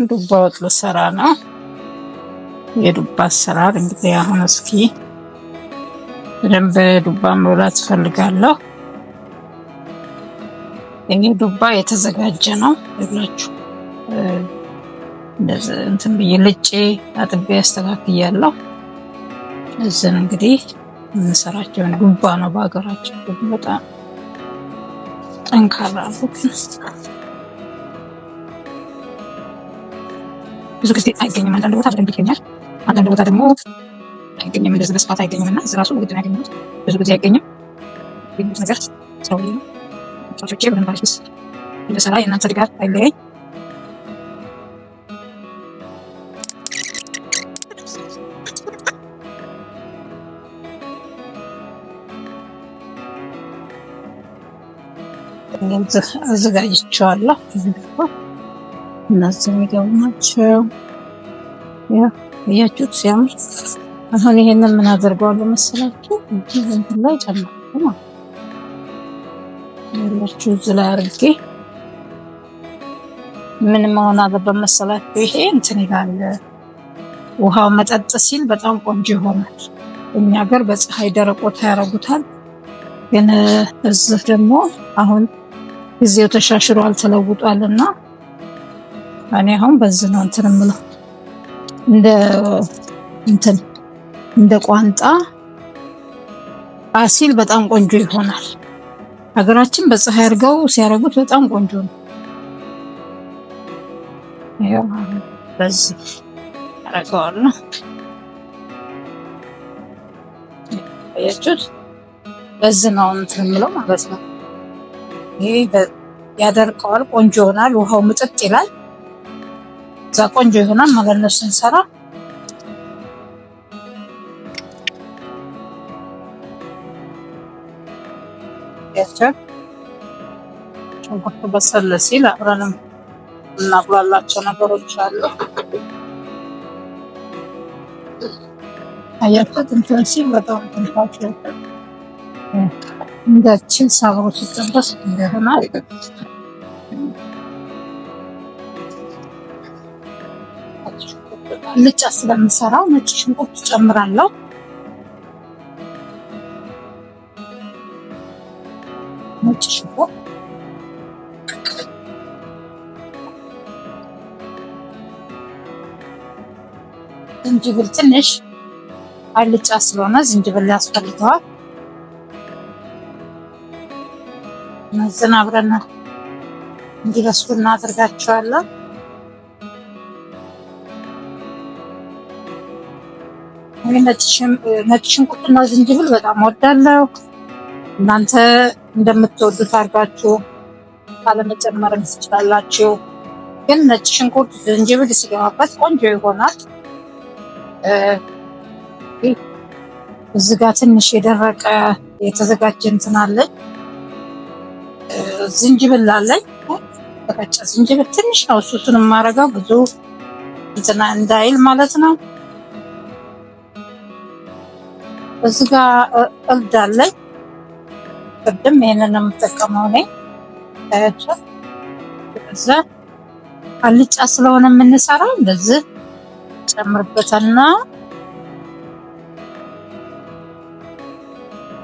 ዱባ ወጥ ልሰራ ነው። የዱባ አሰራር እንግዲህ አሁን እስኪ በደንብ ዱባ መብላት ፈልጋለሁ። ይሄ ዱባ የተዘጋጀ ነው ብላችሁ እንደዚህ እንትን ብዬ ልጬ አጥቤ አስተካክያለሁ። እዚህ እንግዲህ የምንሰራቸው ዱባ ነው። በሀገራችን በጣም ጠንካራ ነው። ብዙ ጊዜ አይገኝም። አንዳንድ ቦታ በደንብ ይገኛል፣ አንዳንድ ቦታ ደግሞ አይገኝም። እንደዚህ በስፋት አይገኝም እና እዚህ ራሱ ውድ ነው ያገኘሁት። ብዙ ጊዜ አይገኝም። የሚሉት ነገር ሰው ነው ቻቾቼ በደንብ አሪፍ እንደሰራ የእናንተ ድጋፍ አይለየኝ። አዘጋጅቼዋለሁ። እነዚህ የሚገቡ ናቸው። ያያችሁት ሲያምር። አሁን ይሄንን ምን አደርገዋለሁ መሰላችሁ? እንትን ላይ ጨምራለሁ ማለት ነው። እዚህ ላይ አድርጌ ምን መሆን አለበት መሰላችሁ? ይሄ እንትን ይላል። ውሃው መጠጥ ሲል በጣም ቆንጆ ይሆናል። እኛ ሀገር በፀሐይ ደረቆታ ያደርጉታል። ግን እዚህ ደግሞ አሁን ጊዜው ተሻሽሏል ተለውጧልና እኔ አሁን በዚህ ነው እንትን የምለው እንደ ቋንጣ አሲል በጣም ቆንጆ ይሆናል። ሀገራችን በፀሐይ አድርገው ሲያረጉት በጣም ቆንጆ ነው። ያው በዚህ አረጋዋለሁ። ያያችሁት በዚህ ነው እንትን የምለው ማለት ነው። ይሄ ያደርቀዋል፣ ቆንጆ ይሆናል። ውሃው ምጥጥ ይላል። እዛ ቆንጆ ይሆናል ማለት ነው ስንሰራ። ያቻ ሽንኩርቱ በሰል ሲል አብረንም እናቁላላቸው ነገሮች አሉ። አያችሁት እንትን ሲል በጣም ትንፋቸው እንዳችን ሳብሮ ሲጠበስ እንደሆነ ልጫ ስለምሰራው ነጭ ሽንኩርት ጨምራለሁ። ነጭ ሽንኩርት ዝንጅብል ትንሽ አልጫ ስለሆነ ዝንጅብል ያስፈልገዋል። እነዚህን አብረን እንዲበስሉ እናደርጋቸዋለን። ነጭ ሽንኩርትና ዝንጅብል በጣም ወዳለሁ። እናንተ እንደምትወዱት አድርጋችሁ ካለመጨመርም ትችላላችሁ። ግን ነጭ ሽንኩርት ዝንጅብል ሲገባበት ቆንጆ ይሆናል። እዚህ ጋር ትንሽ የደረቀ የተዘጋጀ እንትን አለኝ፣ ዝንጅብል አለኝ። ተፈጨ ዝንጅብል ትንሽ ነው እሱን የማደርገው ብዙ እንትና እንዳይል ማለት ነው። እዚህ ጋር እርድ አለኝ። እርድም ይሄንን ነው የምጠቀመው እኔ። ታያችሁ እዛ አልጫ ስለሆነ የምንሰራው እንደዚህ ጨምርበትና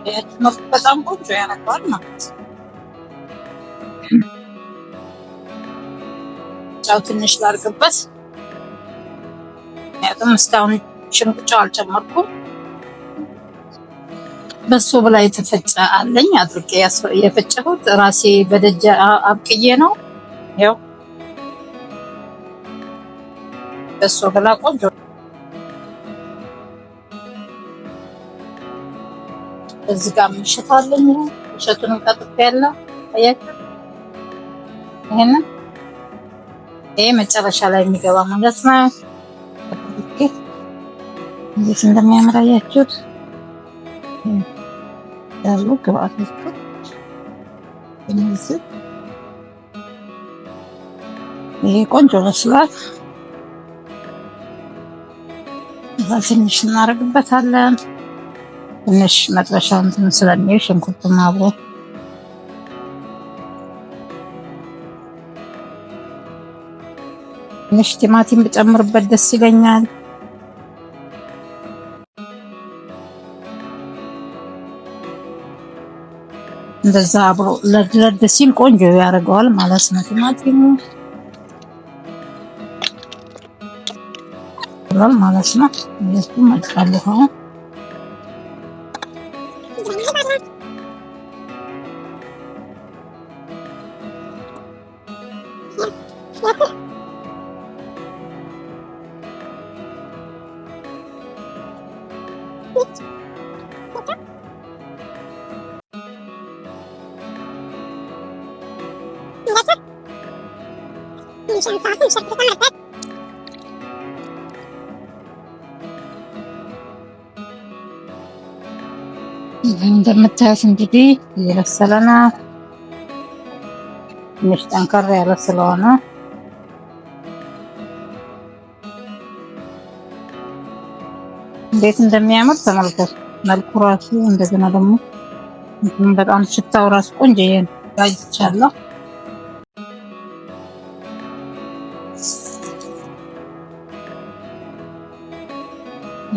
ያቺ በጣም ቆንጆ ያደርገዋል ማለት ነው። ጫው ትንሽ ላድርግበት፣ ምክንያቱም እስካሁን ጨው አልጨመርኩም። በሶ በላይ የተፈጨ አለኝ አድርጌ የፈጨሁት ራሴ በደጅ አብቅዬ ነው። ያው በሶ በላ ቆንጆ። እዚህ ጋር ምሽት አለኝ። ምሽቱንም ቀጥፌያለሁ። አያችሁ ይሄ መጨረሻ ላይ የሚገባ ማለት ነው። እንዴት እንደሚያምር አያችሁት? ያሉ ግብአቶቹ እነዚህ። ይሄ ቆንጆ መስሏል። ትንሽ እናደርግበታለን። ትንሽ መጥበሻው እንትን ስለሚል ሽንኩርቱም አብሮ ትንሽ ቲማቲም ብጨምርበት ደስ ይለኛል። እንደዛ አብሮ ለድለድ ሲል ቆንጆ ያደርገዋል ማለት ነው። ቲማቲሙ ማለት ነው። እሱ መልካለሁ እንደምታዩት እንግዲህ እየበሰለ ነው። ትንሽ ጠንከር ያለ ስለሆነ እንዴት እንደሚያምር ተመልከቱ። መልኩ ራሱ እንደገና ደግሞ በጣም ሽታው ራሱ ቆንጆ ያይቻለሁ።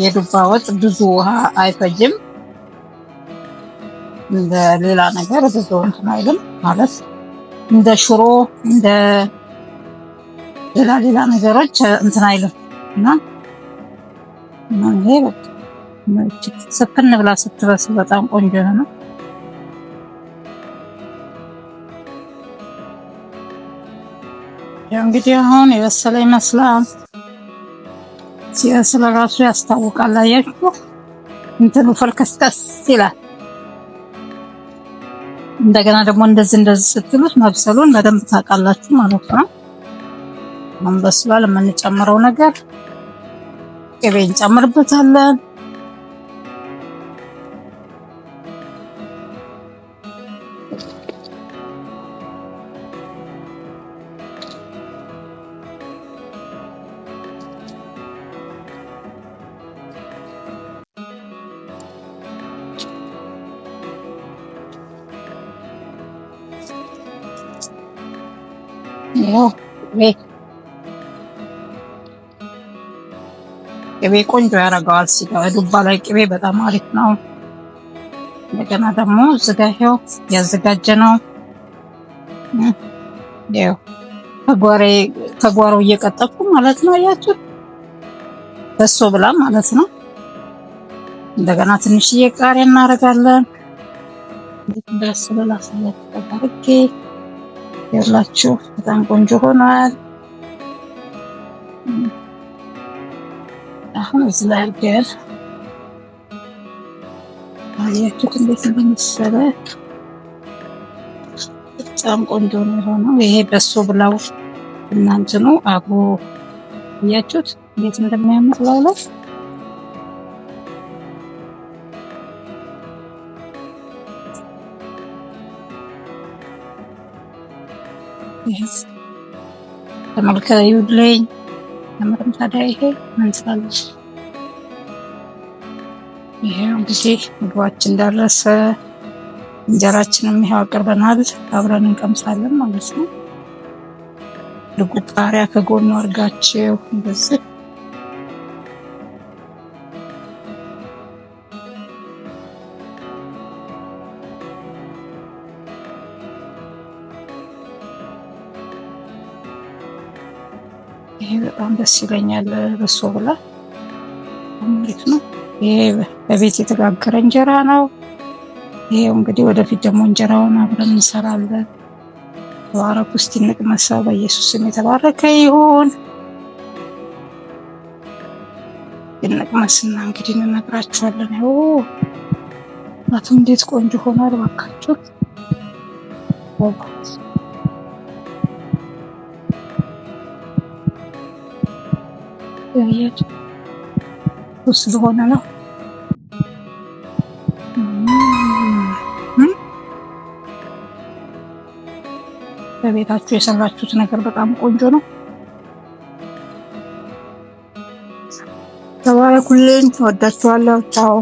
የዱባ ወጥ ብዙ ውሃ አይፈጅም። እንደ ሌላ ነገር ብዙ እንትን አይልም ማለት እንደ ሽሮ እንደ ሌላ ነገሮች እንትን አይልም እና ይሄ ስፍን ብላ ስትበስል በጣም ቆንጆ ነው። ያው እንግዲህ አሁን የበሰለ ይመስላል። ሲበስል ራሱ ያስታውቃል። አያችሁ እንትኑ ፈልከስከስ ይላል። እንደገና ደግሞ እንደዚህ ስትሉት መብሰሉን በደንብ ታውቃላችሁ ማለት ነው። አሁን በስሏል። የምንጨምረው ነገር ቅቤ እንጨምርበታለን። ያው ቅቤ ቆንጆ ያደርገዋል። ሲጋ ዱባ ላይ ቅቤ በጣም አሪፍ ነው። እንደገና ደግሞ ዝጋሄው ያዘጋጀ ነው። ያው ከጓሮ እየቀጠፉ ማለት ነው። አያችሁ በሶ ብላ ማለት ነው። እንደገና ትንሽዬ ቃሪያ እናደርጋለን። እንደስለላ ስለተደረገ ያላችሁ በጣም ቆንጆ ሆኗል። አሁን እዚህ ላይ አድርገን አያችሁት እንዴት እንደመሰለ በጣም ቆንጆ ነው የሆነው። ይሄ በሶ ብላው እናንተ ነው አብሮ አያችሁት እንዴት እንደሚያምር ላውላ ተመልካዩልኝ ለምንም ታዲያ ይሄ ምን ትላለች? ይሄ እንግዲህ ምግባችን ደረሰ። እንጀራችንም ይሄው አቅርበናል። አብረን እንቀምሳለን ማለት ነው። ልጉ ቃሪያ ከጎኑ አድርጋችሁ እንደዚህ ይሄ በጣም ደስ ይለኛል። በሶ ብላ አሪፍ ነው። ይሄ በቤት የተጋገረ እንጀራ ነው። ይሄው እንግዲህ ወደፊት ደግሞ እንጀራውን አብረን እንሰራለን። ተባረኩ። እስቲ እንቅመሰው። በኢየሱስ ስም የተባረከ ይሁን። እንቅመስና እንግዲህ እንነግራችኋለን። ያው አቱም እንዴት ቆንጆ ሆኗል ባካችሁ። ያያችሁ ስለሆነ ነው። በቤታችሁ የሰራችሁት ነገር በጣም ቆንጆ ነው። ተባረኩልኝ። ወዳችኋለሁ። ቻው